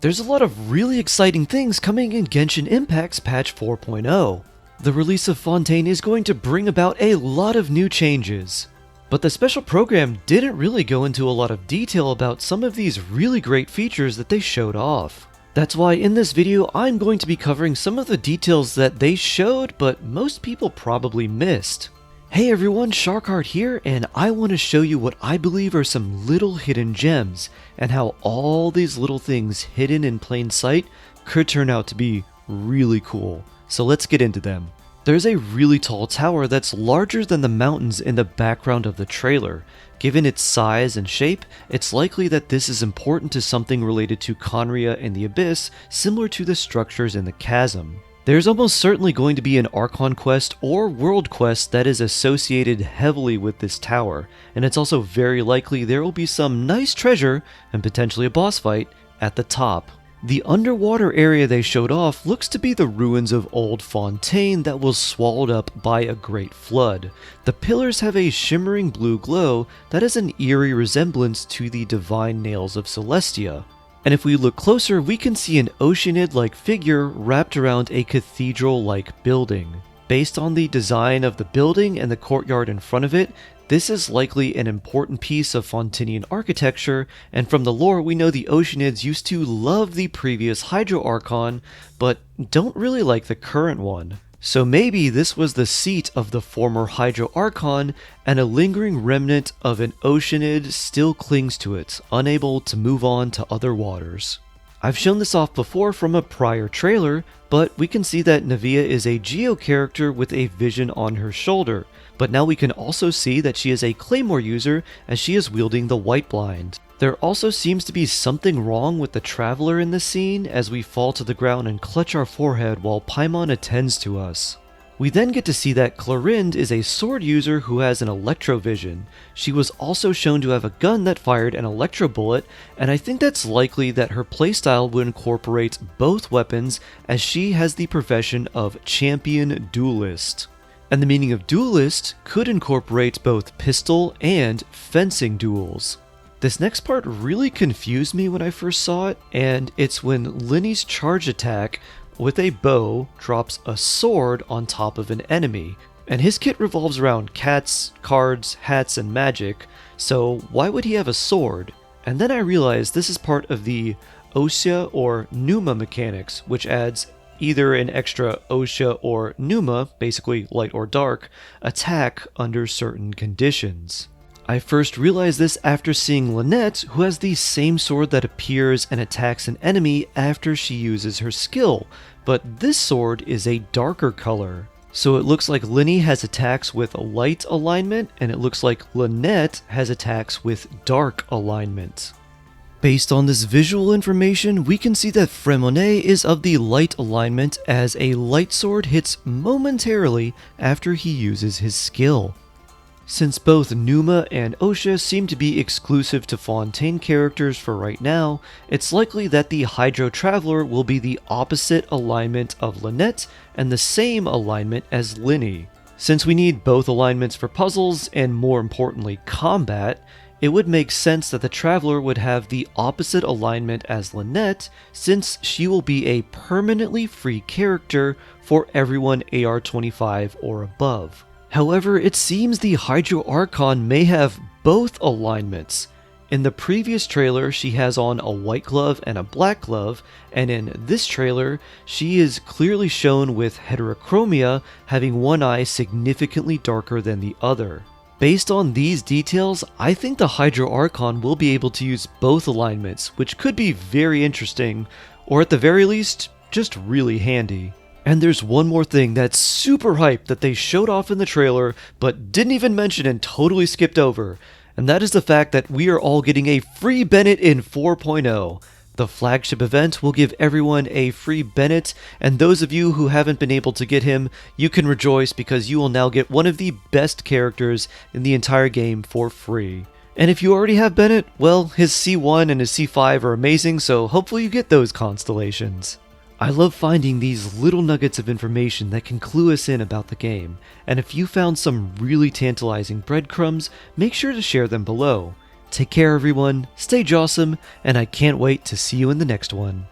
There's a lot of really exciting things coming in Genshin Impact's patch 4.0. The release of Fontaine is going to bring about a lot of new changes. But the special program didn't really go into a lot of detail about some of these really great features that they showed off. That's why in this video I'm going to be covering some of the details that they showed but most people probably missed. Hey everyone, Sharkheart here, and I want to show you what I believe are some little hidden gems, and how all these little things hidden in plain sight could turn out to be really cool. So let's get into them. There's a really tall tower that's larger than the mountains in the background of the trailer. Given its size and shape, it's likely that this is important to something related to Khaenri'ah and the Abyss, similar to the structures in the chasm. There's almost certainly going to be an Archon quest or world quest that is associated heavily with this tower, and it's also very likely there will be some nice treasure, and potentially a boss fight, at the top. The underwater area they showed off looks to be the ruins of old Fontaine that was swallowed up by a great flood. The pillars have a shimmering blue glow that has an eerie resemblance to the divine nails of Celestia. And if we look closer, we can see an Oceanid-like figure wrapped around a cathedral-like building. Based on the design of the building and the courtyard in front of it, this is likely an important piece of Fontainian architecture, and from the lore we know the Oceanids used to love the previous Hydro Archon, but don't really like the current one. So maybe this was the seat of the former Hydro Archon, and a lingering remnant of an Oceanid still clings to it, unable to move on to other waters. I've shown this off before from a prior trailer, but we can see that Navia is a Geo character with a vision on her shoulder, but now we can also see that she is a Claymore user as she is wielding the White Blind. There also seems to be something wrong with the Traveler in this scene as we fall to the ground and clutch our forehead while Paimon attends to us. We then get to see that Clorinde is a sword user who has an electrovision. She was also shown to have a gun that fired an electro bullet, and I think that's likely that her playstyle would incorporate both weapons as she has the profession of champion duelist. And the meaning of duelist could incorporate both pistol and fencing duels. This next part really confused me when I first saw it, and it's when Lyney's charge attack with a bow drops a sword on top of an enemy. And his kit revolves around cats, cards, hats, and magic, so why would he have a sword? And then I realized this is part of the Ousia or Pneuma mechanics, which adds either an extra Ousia or Pneuma, basically light or dark, attack under certain conditions. I first realized this after seeing Lynette, who has the same sword that appears and attacks an enemy after she uses her skill, but this sword is a darker color. So it looks like Lyney has attacks with a light alignment, and it looks like Lynette has attacks with dark alignment. Based on this visual information, we can see that Fremonnet is of the light alignment as a light sword hits momentarily after he uses his skill. Since both Pneuma and Ousia seem to be exclusive to Fontaine characters for right now, it's likely that the Hydro Traveler will be the opposite alignment of Lynette and the same alignment as Lyney. Since we need both alignments for puzzles and more importantly combat, it would make sense that the Traveler would have the opposite alignment as Lynette, since she will be a permanently free character for everyone AR25 or above. However, it seems the Hydro Archon may have both alignments. In the previous trailer, she has on a white glove and a black glove, and in this trailer, she is clearly shown with heterochromia, having one eye significantly darker than the other. Based on these details, I think the Hydro Archon will be able to use both alignments, which could be very interesting, or at the very least, just really handy. And there's one more thing that's super hype that they showed off in the trailer, but didn't even mention and totally skipped over, and that is the fact that we are all getting a free Bennett in 4.0. The flagship event will give everyone a free Bennett, and those of you who haven't been able to get him, you can rejoice because you will now get one of the best characters in the entire game for free. And if you already have Bennett, well, his C1 and his C5 are amazing, so hopefully you get those constellations. I love finding these little nuggets of information that can clue us in about the game, and if you found some really tantalizing breadcrumbs, make sure to share them below. Take care everyone, stay jawsome, and I can't wait to see you in the next one.